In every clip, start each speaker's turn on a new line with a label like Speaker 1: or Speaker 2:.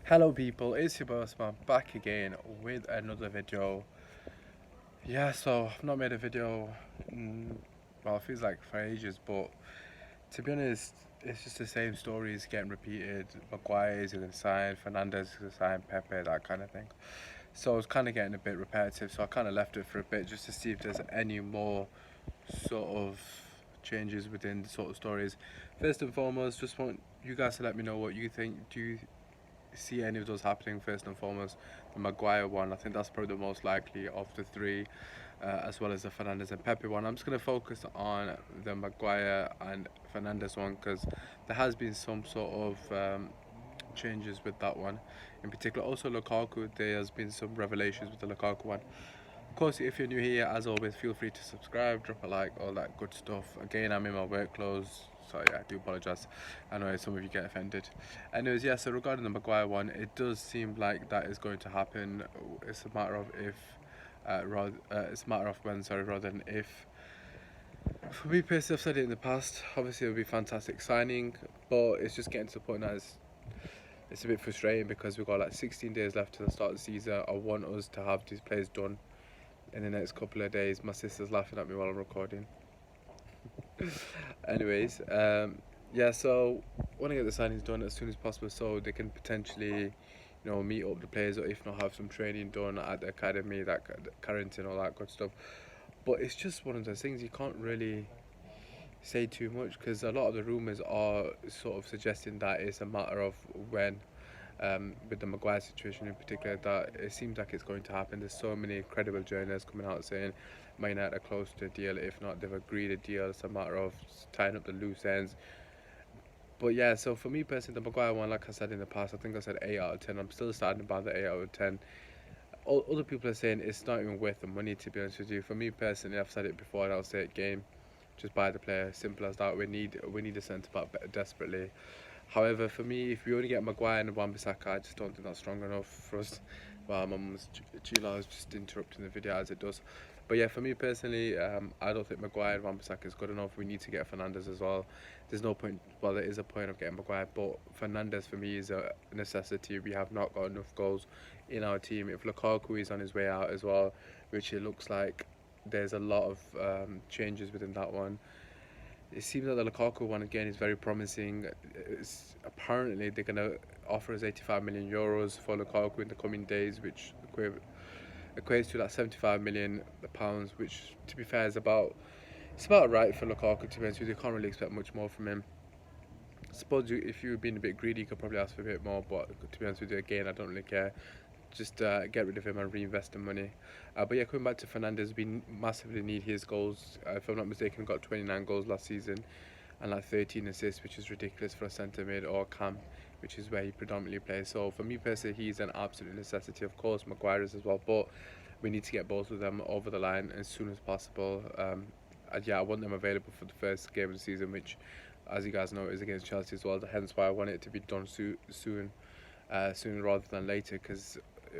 Speaker 1: Hello people, it's your bossman back again with another video. Yeah, so I've not made a video, well, it feels like for ages, but to be honest, it's just the same stories getting repeated. Maguire is going to sign, Fernandes is going to sign, Pepe, that kind of thing. So it's kind of getting a bit repetitive, so I kind of left it for a bit just to see if there's any more sort of changes within the sort of stories. First and foremost, just want you guys to let me know what you think. Do you see any of those happening? First and foremost, the Maguire one, I think that's probably the most likely of the three, as well as the Fernandes and Pepe one. I'm just going to focus on the Maguire and Fernandes one because there has been some sort of changes with that one in particular. Also Lukaku, there has been some revelations with the Lukaku one. Of course, if you're new here, as always, feel free to subscribe, drop a like, all that good stuff. Again, I'm in my work clothes, so yeah, I do apologise. I know some of you get offended. Anyways, yeah, so regarding the Maguire one, it does seem like that is going to happen. It's a matter of if, it's a matter of when, sorry, rather than if. For me personally, I've said it in the past, obviously it would be a fantastic signing, but it's just getting to the point now it's a bit frustrating because we've got like 16 days left to the start of the season. I want us to have these players done in the next couple of days. My sister's laughing at me while I'm recording. Anyways, yeah, so I want to get the signings done as soon as possible so they can potentially, meet up the players, or if not, have some training done at the academy, that quarantine, all that good stuff. But it's just one of those things you can't really say too much because a lot of the rumours are sort of suggesting that it's a matter of when. With the Maguire situation in particular, that it seems like it's going to happen. There's so many credible journalists coming out saying Man United are close to a deal. If not, they've agreed a deal. It's a matter of tying up the loose ends. But yeah, so for me personally, the Maguire one, like I said in the past, I think I said 8 out of 10. I'm still standing by the 8 out of 10. Other people are saying it's not even worth the money, to be honest with you. For me personally, I've said it before and I'll say it again. Just buy the player, simple as that. We need a centre back desperately. However, for me, if we only get Maguire and Wan-Bissaka, I just don't think that's strong enough for us. Well, my mum's Gila is just interrupting the video as it does. But yeah, for me personally, I don't think Maguire and Wan-Bissaka is good enough. We need to get Fernandes as well. There's no point, well, there is a point of getting Maguire, but Fernandes for me is a necessity. We have not got enough goals in our team. If Lukaku is on his way out as well, which it looks like there's a lot of changes within that one. It seems that the Lukaku one again is very promising. Apparently they're going to offer us 85 million euros for Lukaku in the coming days, which equates to like 75 million pounds, which to be fair is about right for Lukaku. To be honest with you, you can't really expect much more from him. I suppose if you were being a bit greedy, you could probably ask for a bit more, but to be honest with you, again, I don't really care. Just get rid of him and reinvest the money. But yeah, coming back to Fernandes, we massively need his goals. If I'm not mistaken, got 29 goals last season and like 13 assists, which is ridiculous for a centre mid, or cam, which is where he predominantly plays. So for me personally, he's an absolute necessity. Of course, Maguire is as well, but we need to get both of them over the line as soon as possible. And yeah, I want them available for the first game of the season, which, as you guys know, is against Chelsea as well. Hence why I want it to be done soon, sooner rather than later, because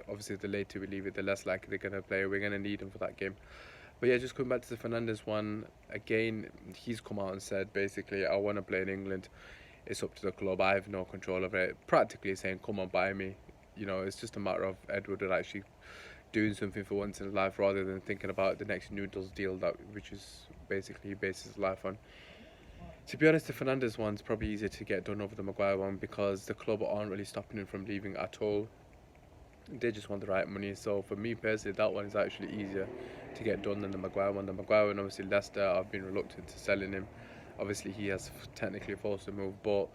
Speaker 1: obviously the later we leave it, the less likely they're going to play. We're going to need them for that game. But yeah, just coming back to the Fernandes one, again, he's come out and said basically, I want to play in England. It's up to the club. I have no control of it. Practically saying, come on, buy me. It's just a matter of Edward actually doing something for once in his life rather than thinking about the next noodles deal, which is basically he bases his life on. To be honest, the Fernandes one's probably easier to get done over the Maguire one because the club aren't really stopping him from leaving at all. They just want the right money. So for me personally, that one is actually easier to get done than the Maguire one. The Maguire one, obviously Leicester, I've been reluctant to selling him. Obviously he has technically forced a move, but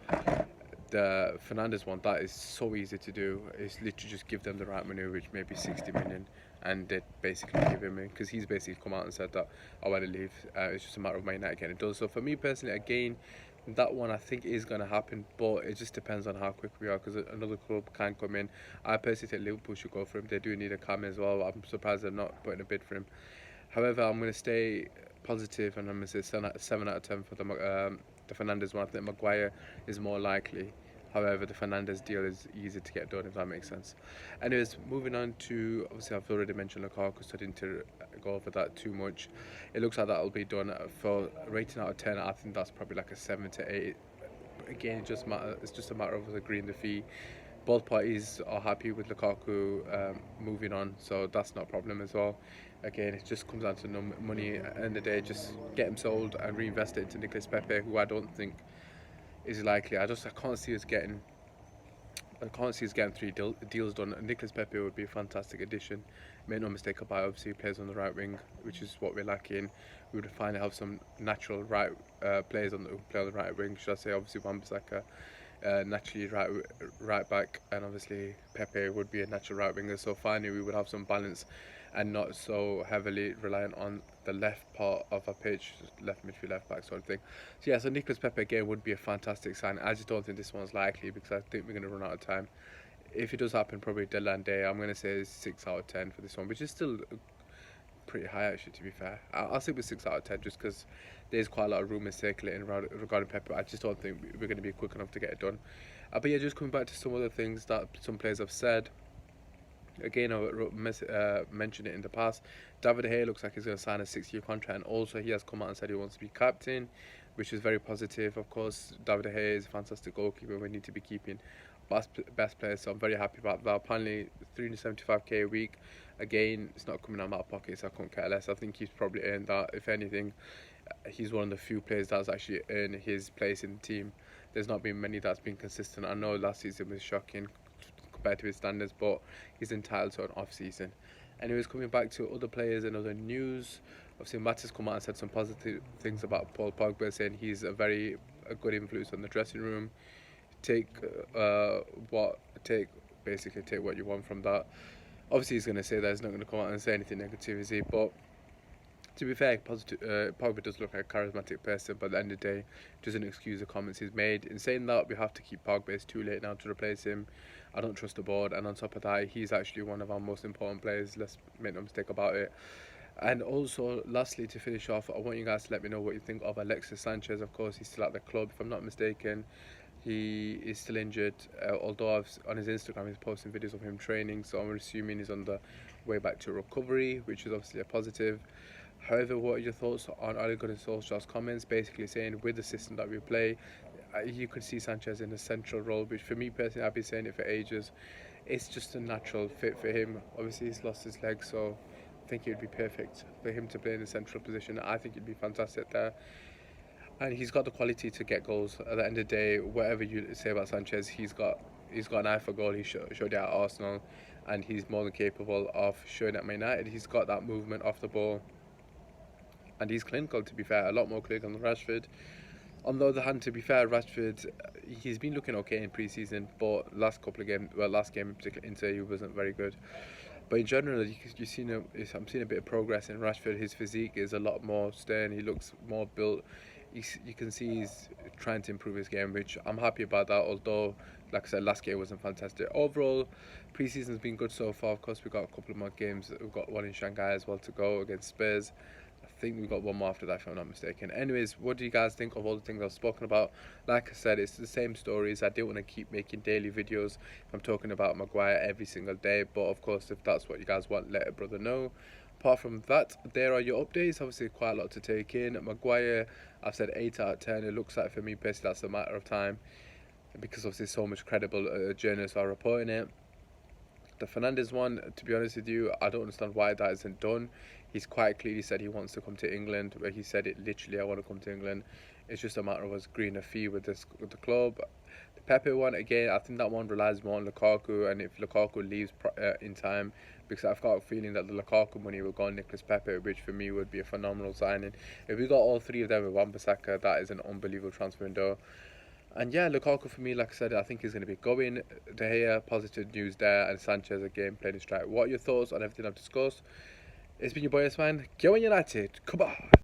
Speaker 1: the Fernandes one, that is so easy to do. It's literally just give them the right money, which may be 60 million, and they basically give him in, because he's basically come out and said that I want to leave. It's just a matter of Man United getting it done. So for me personally, again, that one I think is going to happen, but it just depends on how quick we are, because another club can come in. I personally think Liverpool should go for him. They do need a cam as well. I'm surprised they're not putting a bid for him. However, I'm going to stay positive and I'm going to say 7 out of 10 for the Fernandes one. I think Maguire is more likely. However, the Fernandes deal is easy to get done, if that makes sense. Anyways, moving on to, obviously I've already mentioned Lukaku, so I didn't go over that too much. It looks like that'll be done. For rating out of 10, I think that's probably like a 7 to 8. Again, it's just a matter of us agreeing the fee. Both parties are happy with Lukaku moving on, so that's not a problem as well. Again, it just comes down to money. At the end of the day, just get him sold and reinvest it into Nicolas Pepe, who I don't think is likely. I can't see us getting. I can't see us getting deals done. Nicolas Pepe would be a fantastic addition. Make no mistake about it, obviously he plays on the right wing, which is what we're lacking. We would finally have some natural players on the play on the right wing. Should I say? Obviously, Wan-Bissaka naturally right back, and obviously Pepe would be a natural right winger. So finally, we would have some balance, and not so heavily reliant on the left part of a pitch, left midfield, left back sort of thing. So yeah, so Nicolas Pepe again would be a fantastic sign. I just don't think this one's likely because I think we're going to run out of time. If it does happen, probably deadline day, I'm going to say 6 out of 10 for this one, which is still pretty high actually, to be fair. I'll stick with 6 out of 10 just because there's quite a lot of rumours circulating regarding Pepe. I just don't think we're going to be quick enough to get it done. But yeah, just coming back to some other things that some players have said. Again, I mentioned it in the past. David De Gea looks like he's going to sign a 6-year contract, and also he has come out and said he wants to be captain, which is very positive. Of course, David De Gea is a fantastic goalkeeper. We need to be keeping best players, so I'm very happy about that. Apparently, 375k a week. Again, it's not coming out of my pocket, so I couldn't care less. I think he's probably earned that. If anything, he's one of the few players that's actually earned his place in the team. There's not been many that's been consistent. I know last season was shocking compared to his standards, but he's entitled to an off season. Anyways, coming back to other players and other news, obviously Matt has come out and said some positive things about Paul Pogba, saying he's a good influence on the dressing room. Take what you want from that. Obviously, he's going to say that he's not going to come out and say anything negative, is he? But to be fair, Pogba does look like a charismatic person, but at the end of the day, it doesn't excuse the comments he's made. In saying that, we have to keep Pogba. It's too late now to replace him. I don't trust the board, and on top of that, he's actually one of our most important players. Let's make no mistake about it. And also, lastly, to finish off, I want you guys to let me know what you think of Alexis Sanchez. Of course, he's still at the club, if I'm not mistaken. He is still injured, although on his Instagram he's posting videos of him training, so I'm assuming he's on the way back to recovery, which is obviously a positive. However, what are your thoughts on Ole Gunnar Solskjaer's comments, basically saying with the system that we play, you could see Sanchez in a central role, which for me personally, I've been saying it for ages, it's just a natural fit for him. Obviously he's lost his leg, so I think it would be perfect for him to play in a central position. I think it'd be fantastic there. And he's got the quality to get goals. At the end of the day, whatever you say about Sanchez, he's got an eye for goal. He showed it at Arsenal, and he's more than capable of showing at Man United. He's got that movement off the ball, and he's clinical, to be fair, a lot more clinical than Rashford. On the other hand, to be fair, Rashford, he's been looking okay in pre-season, but last game in particular, Inter, he wasn't very good. But in general, I'm seeing a bit of progress in Rashford. His physique is a lot more stern. He looks more built. You can see he's trying to improve his game, which I'm happy about that. Although, like I said, last game wasn't fantastic. Overall, pre-season's been good so far. Of course, we've got a couple of more games. We've got one in Shanghai as well to go against Spurs. I think we've got one more after that, if I'm not mistaken. Anyways, what do you guys think of all the things I've spoken about? Like I said, it's the same stories. I didn't want to keep making daily videos. I'm talking about Maguire every single day. But of course, if that's what you guys want, let a brother know. Apart from that, there are your updates. Obviously, quite a lot to take in. Maguire, I've said 8 out of 10. It looks like for me, basically, that's a matter of time because obviously so much credible journalists are reporting it. The Fernandes one, to be honest with you, I don't understand why that isn't done. He's quite clearly said he wants to come to England, where he said it literally, I want to come to England. It's just a matter of us agreeing a fee with the club. The Pepe one, again, I think that one relies more on Lukaku, and if Lukaku leaves in time, because I've got a feeling that the Lukaku money will go on Nicolas Pepe, which for me would be a phenomenal signing. If we got all three of them with Wan-Bissaka, that is an unbelievable transfer window. And yeah, Lukaku for me, like I said, I think he's going to be going. De Gea, positive news there, and Sanchez again playing his strike. What are your thoughts on everything I've discussed? It's been your boy S-Man. Go on United. Come on.